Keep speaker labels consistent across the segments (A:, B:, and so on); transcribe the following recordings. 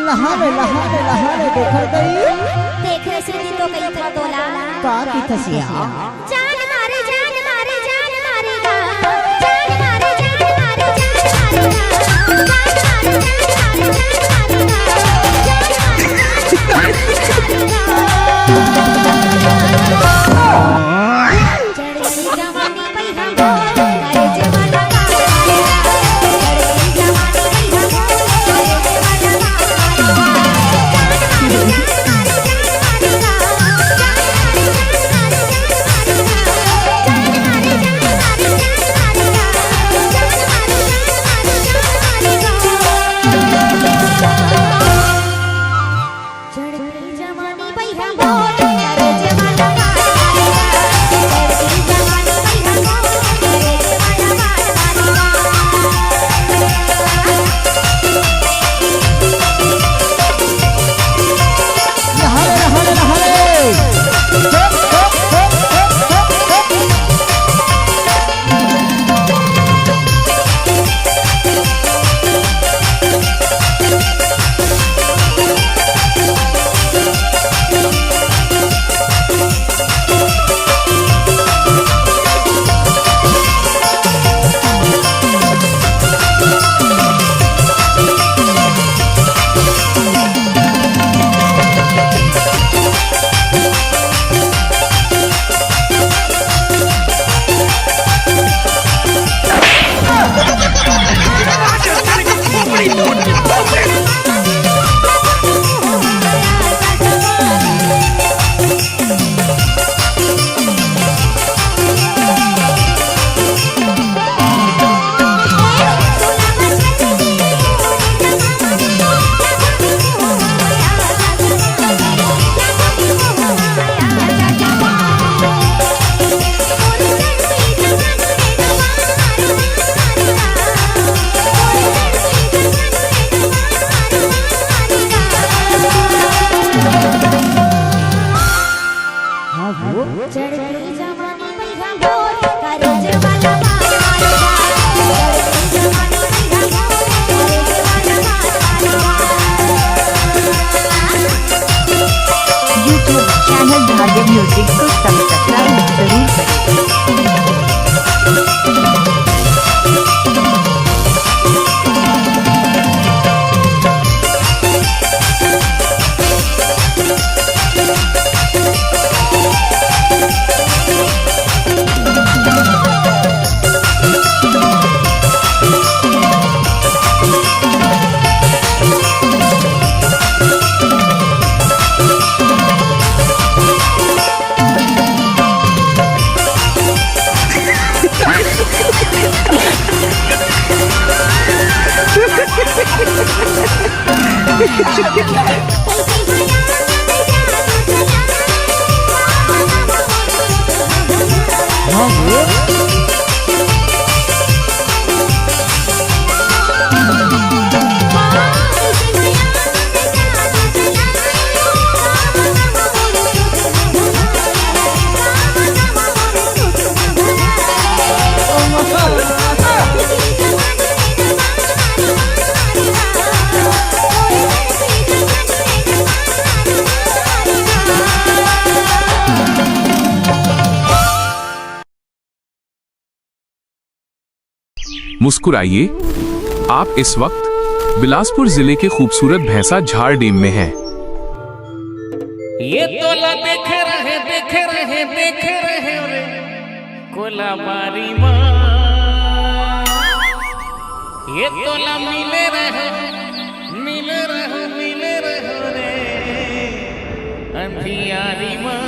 A: लहावे लहावे लहावे देखर गई
B: देखे सीधी तो कई था तोला
A: का की थसिया
B: जान मारे जान मारे जान मारेगा जान मारे जान मारे जान मारेगा जान मारे जान मारेगा चढ़ी जवानी पई हम करे जवाना
C: म्यूजिक को सब्सक्राइब जरूर करें।
D: मुस्कुराइए, आप इस वक्त बिलासपुर जिले के खूबसूरत भैंसा झाड़ डैम में हैं।
E: ये तोला देख रहे रे कोला बारी माँ, ये तोला मिले रहो रे अंधियारी माँ,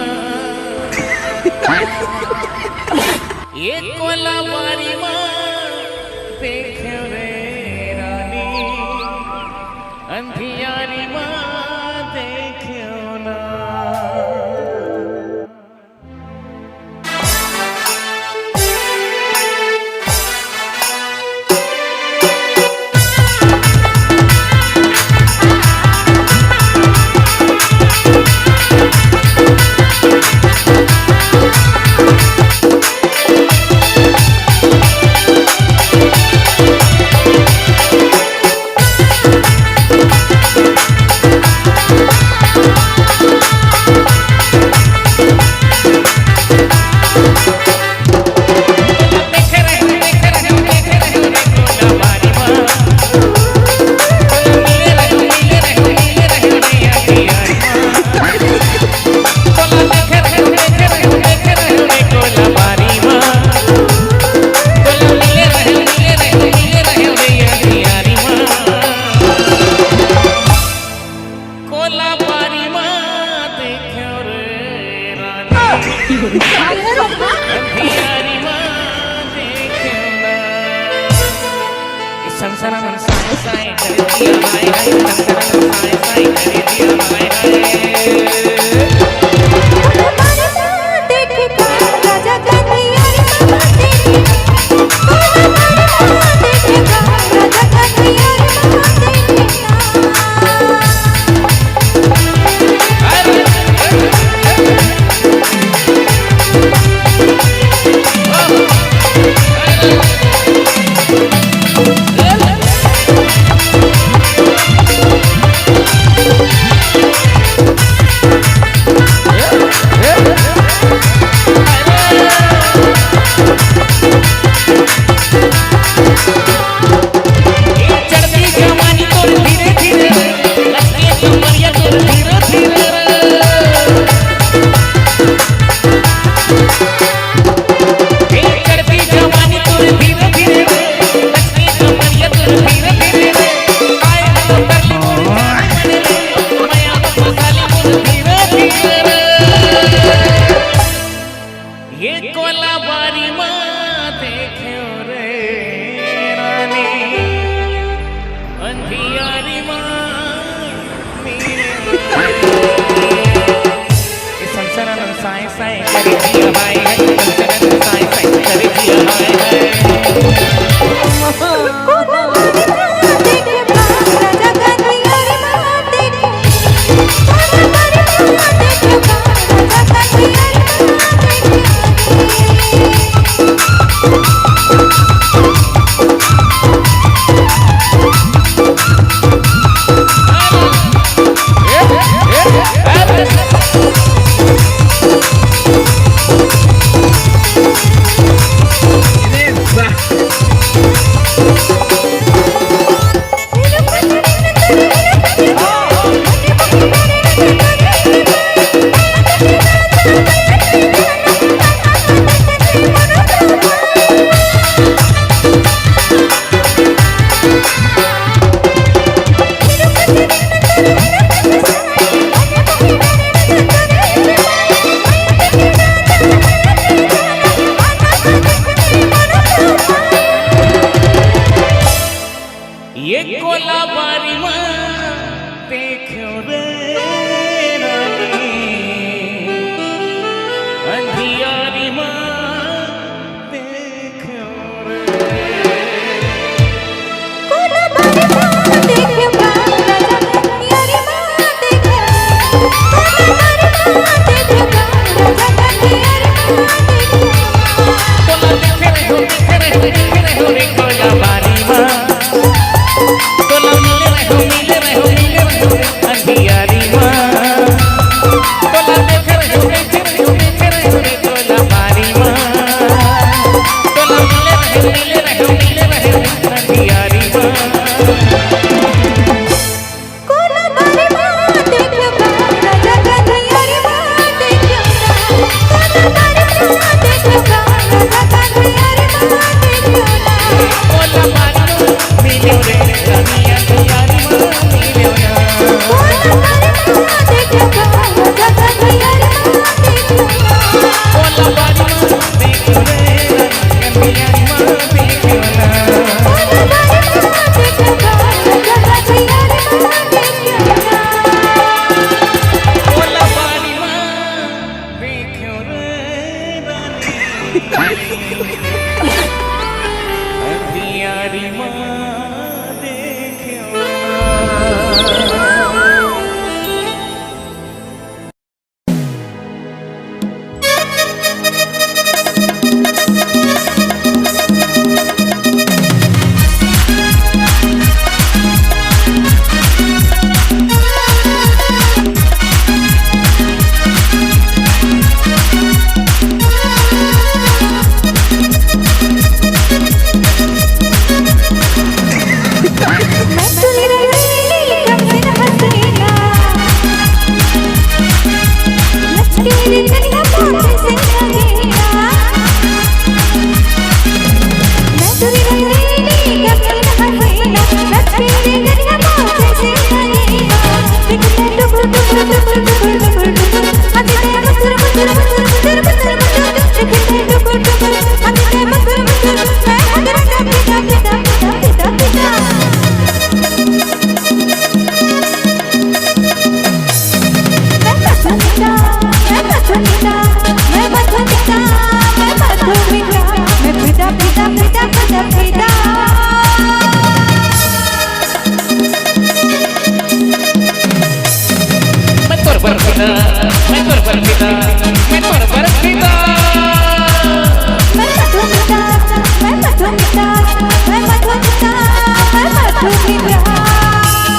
E: ये कोला बारी माँ देखो रे रानी अंधियारी माँ देखो ना। साए कर दिया हाय हाय संतरन साए साए कर दिया हाय हाय तोला देख रहे हो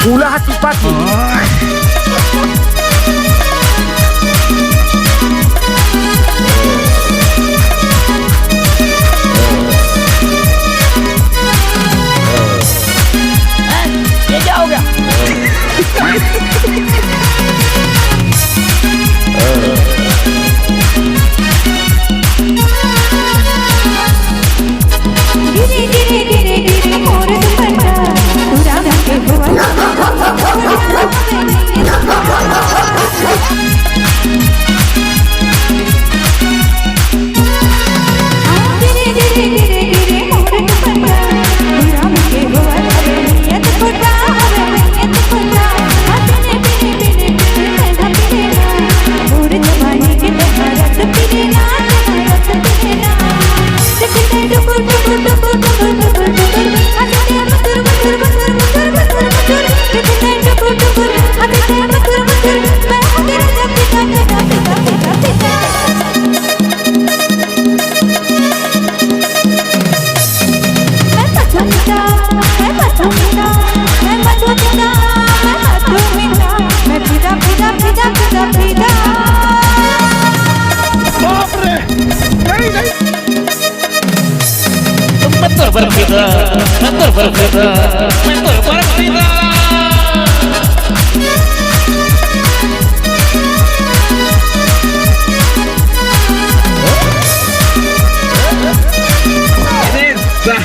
F: ulah hati pati. Dia jauh gak?
B: गिरे गिरे गिरे गिरे मोर दुपट्टा पूरा के बोला गिरे गिरे गिरे गिरे मोर दुपट्टा पूरा के बोला नियत फटा नियत फटा अपने बिने बिने बिने मैं बिने मोर जवानी के भारत बिने ना भारत बिने ना देखते डुकुर डुकुर डुकुर डुकुर डुकुर डुकुर हंसते मधुर मधुर मधुर मधुर मधुर मधुर देखते डुकुर डुकुर हंसते मधुर मधुर मैं तेरा जब पिता पिता पिता पिता पिता मैं पसंदीदा मैं पसंदीदा मैं मधुमिता मैं मधुमिता मैं पिता पिता पिता पिता पिता
F: Bapak bre. Dari.
E: betul berbeda, betul berbeda, betul berbeda.
F: Ini sah.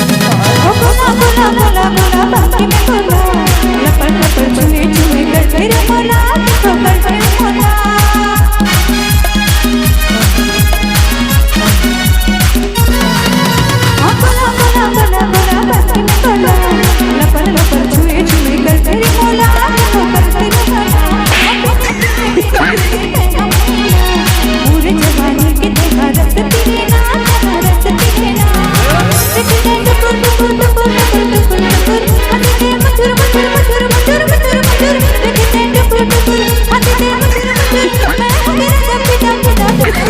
B: बोला बोला बोला बाकी में बोला लपड़ लपड़ छुए छुए कर फिर बोला कर फिर बोला बोला बोला बोला बोला बाकी में बोला लपड़ लपड़ छुए छुए कर फिर बोला कर फिर बोला पूरे जवानी के भारत तेरे ना भारत तेरे ना देखते डुकुर डुकुर डुकुर डुकुर डुकुर डुकुर हंसते मधुर मधुर मधुर मधुर मधुर मधुर देखते डुकुर डुकुर हंसते मधुर मधुर मैं तेरा जब पिता पिता मैं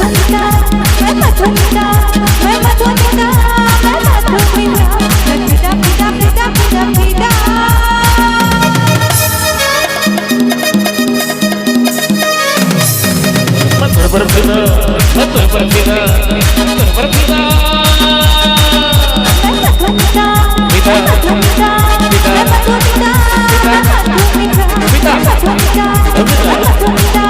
B: मधुमिता मैं मधुमिता मैं मधुमिता मैं मधुमिता मैं पिता पिता पिता पिता पिता
E: Betul berbeda, betul berbeda, betul berbeda.
B: मैं मधुमिता मैं मधुमिता मैं मधुमिता मैं मधुमिता मैं मधुमिता मैं मधुमिता